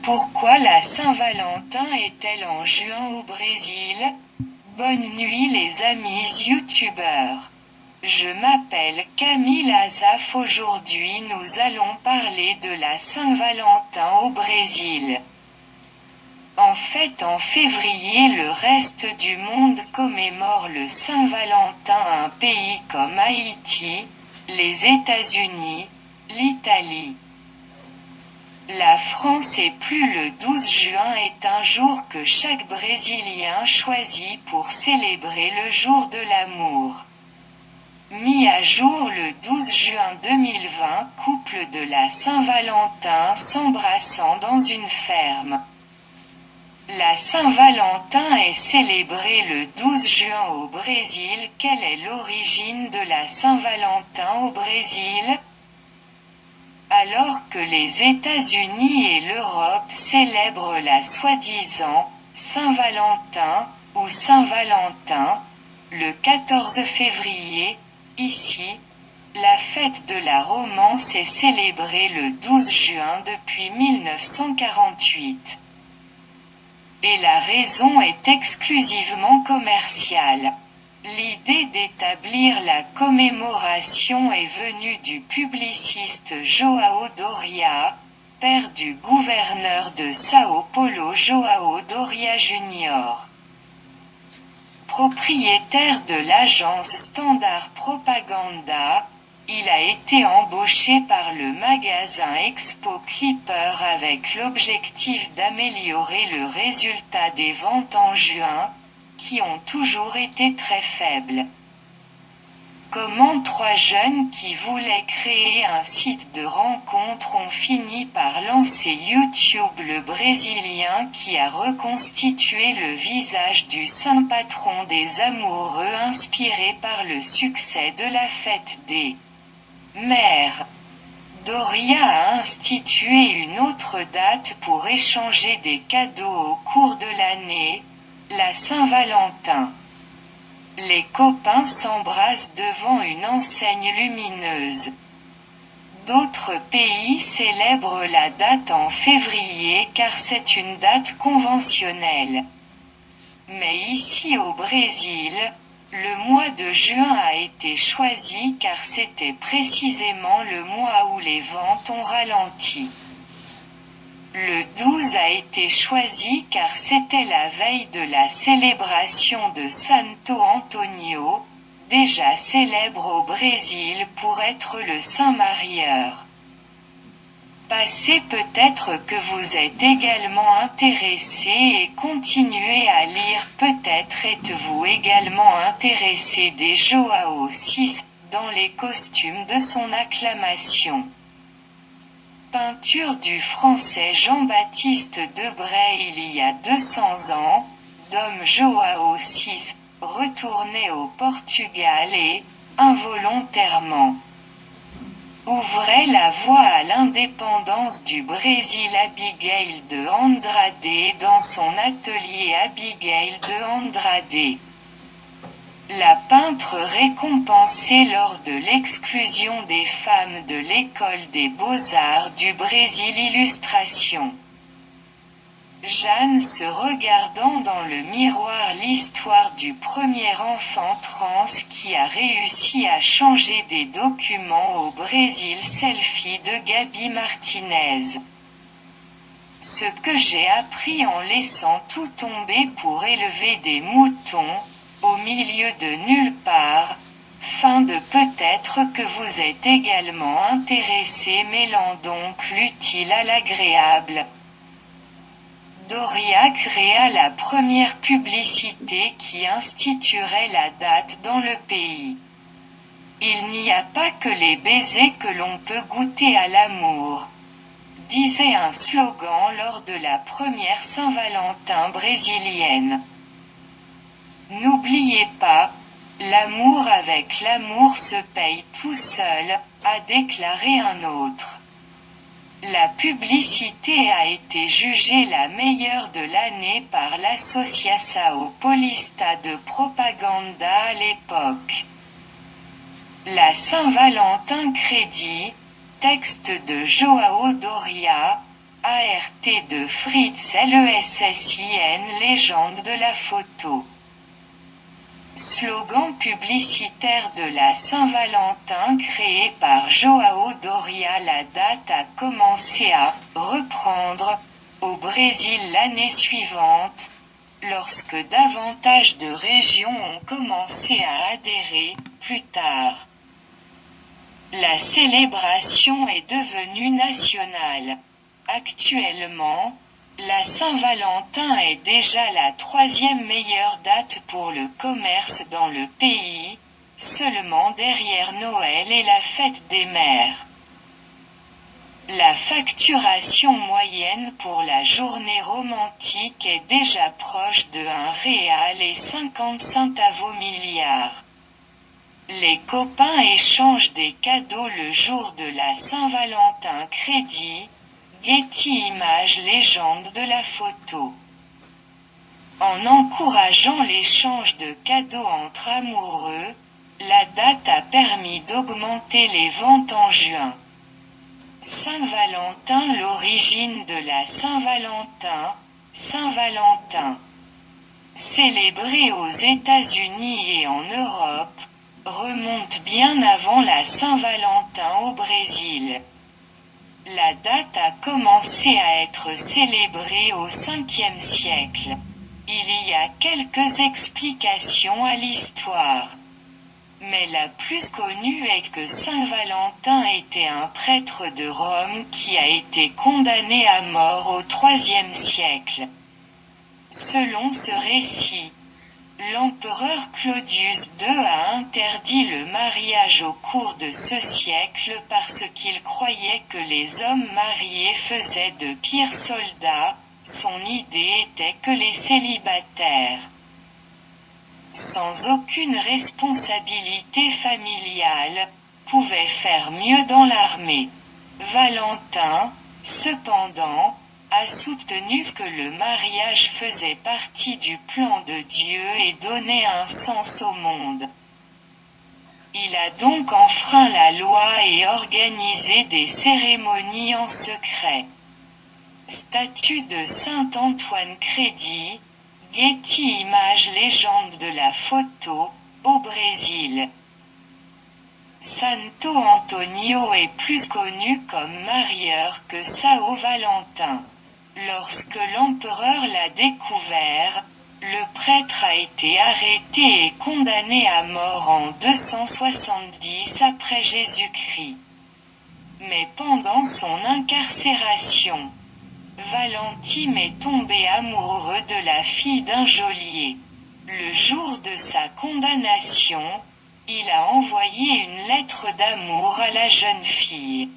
Pourquoi la Saint-Valentin est-elle en juin au Brésil? Bonne nuit les amis youtubeurs. Je m'appelle Camille Azaf. Aujourd'hui nous allons parler de la Saint-Valentin au Brésil. En fait, en février, le reste du monde commémore le Saint-Valentin. Un pays comme Haïti, les États-Unis, l'Italie, la France et plus le 12 juin est un jour que chaque Brésilien choisit pour célébrer le jour de l'amour. Mis à jour le 12 juin 2020, couple de la Saint-Valentin s'embrassant dans une ferme. La Saint-Valentin est célébrée le 12 juin au Brésil. Quelle est l'origine de la Saint-Valentin au Brésil? Alors que les États-Unis et l'Europe célèbrent la soi-disant Saint-Valentin ou Saint-Valentin le 14 février, ici, la fête de la romance est célébrée le 12 juin depuis 1948. Et la raison est exclusivement commerciale. L'idée d'établir la commémoration est venue du publiciste João Doria, père du gouverneur de São Paulo João Doria Jr. Propriétaire de l'agence Standard Propaganda, il a été embauché par le magasin Expo Clipper avec l'objectif d'améliorer le résultat des ventes en juin, qui ont toujours été très faibles. Comment trois jeunes qui voulaient créer un site de rencontre ont fini par lancer YouTube. Le Brésilien qui a reconstitué le visage du saint patron des amoureux inspiré par le succès de la fête des mères. Doria a institué une autre date pour échanger des cadeaux au cours de l'année, la Saint-Valentin. Les copains s'embrassent devant une enseigne lumineuse. D'autres pays célèbrent la date en février car c'est une date conventionnelle. Mais ici au Brésil, le mois de juin a été choisi car c'était précisément le mois où les ventes ont ralenti. Le 12 a été choisi car c'était la veille de la célébration de Santo Antonio, déjà célèbre au Brésil pour être le saint marieur. Passez peut-être que vous êtes également intéressé et continuez à lire. Peut-être êtes-vous également intéressé des João VI, dans les costumes de son acclamation. Peinture du français Jean-Baptiste Debray. Il y a 200 ans, Dom João VI, retournait au Portugal et, involontairement, ouvrait la voie à l'indépendance du Brésil. Abigail de Andrade dans son atelier. Abigail de Andrade, la peintre récompensée lors de l'exclusion des femmes de l'école des beaux-arts du Brésil. Illustration. Jeanne se regardant dans le miroir. L'histoire du premier enfant trans qui a réussi à changer des documents au Brésil. Selfie de Gaby Martinez. Ce que j'ai appris en laissant tout tomber pour élever des moutons, au milieu de nulle part, fin de peut-être que vous êtes également intéressé. Mêlant donc l'utile à l'agréable. Doria créa la première publicité qui instituerait la date dans le pays. Il n'y a pas que les baisers que l'on peut goûter à l'amour, disait un slogan lors de la première Saint-Valentin brésilienne. N'oubliez pas, l'amour avec l'amour se paye tout seul, a déclaré un autre. La publicité a été jugée la meilleure de l'année par l'Associação Paulista de Propaganda à l'époque. La Saint-Valentin Crédit, texte de João Doria, ART de Fritz LESSIN Légende de la photo. Slogan publicitaire de la Saint-Valentin créé par Joao Doria. La date a commencé à reprendre au Brésil l'année suivante, lorsque davantage de régions ont commencé à adhérer, plus tard. La célébration est devenue nationale. Actuellement, la Saint-Valentin est déjà la troisième meilleure date pour le commerce dans le pays, seulement derrière Noël et la fête des mères. La facturation moyenne pour la journée romantique est déjà proche de 1,50 milliard. Les copains échangent des cadeaux le jour de la Saint-Valentin. Crédit, Getty Images Légende de la photo. En encourageant l'échange de cadeaux entre amoureux, la date a permis d'augmenter les ventes en juin. Saint-Valentin. L'origine de la Saint-Valentin, Saint-Valentin. Célébrée aux États-Unis et en Europe, remonte bien avant la Saint-Valentin au Brésil. La date a commencé à être célébrée au 5e siècle. Il y a quelques explications à l'histoire. Mais la plus connue est que Saint Valentin était un prêtre de Rome qui a été condamné à mort au IIIe siècle. Selon ce récit, l'empereur Claudius II a interdit le mariage au cours de ce siècle parce qu'il croyait que les hommes mariés faisaient de pires soldats. Son idée était que les célibataires, sans aucune responsabilité familiale, pouvaient faire mieux dans l'armée. Valentin, cependant, a soutenu que le mariage faisait partie du plan de Dieu et donnait un sens au monde. Il a donc enfreint la loi et organisé des cérémonies en secret. Statue de Saint Antoine. Crédit, Getty Images Légende de la photo, au Brésil. Santo Antonio est plus connu comme marieur que Sao Valentin. Lorsque l'empereur l'a découvert, le prêtre a été arrêté et condamné à mort en 270 après Jésus-Christ. Mais pendant son incarcération, Valentine est tombé amoureux de la fille d'un geôlier. Le jour de sa condamnation, il a envoyé une lettre d'amour à la jeune fille,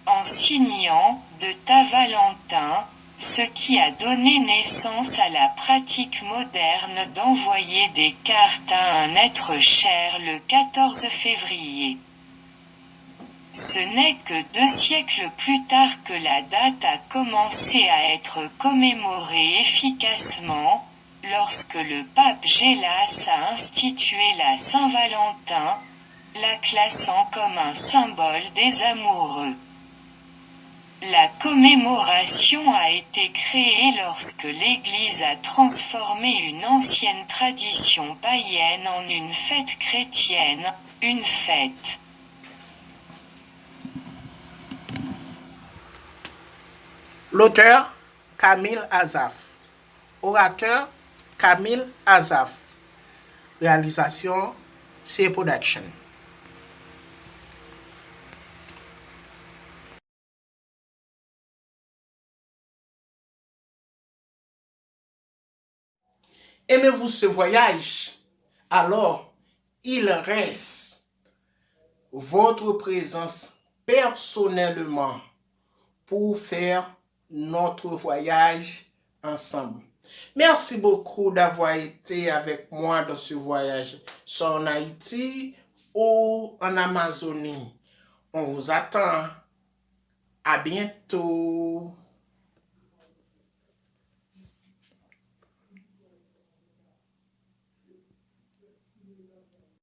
en signant « de ta Valentin », ce qui a donné naissance à la pratique moderne d'envoyer des cartes à un être cher le 14 février. Ce n'est que 2 siècles plus tard que la date a commencé à être commémorée efficacement, lorsque le pape Gélas a institué la Saint-Valentin, la classant comme un symbole des amoureux. La commémoration a été créée lorsque l'Église a transformé une ancienne tradition païenne en une fête chrétienne, une fête. L'auteur, Camille Azaf. Orateur, Camille Azaf. Réalisation, C Production. Aimez-vous ce voyage? Alors, il reste votre présence personnellement pour faire notre voyage ensemble. Merci beaucoup d'avoir été avec moi dans ce voyage, soit en Haïti ou en Amazonie. On vous attend. À bientôt.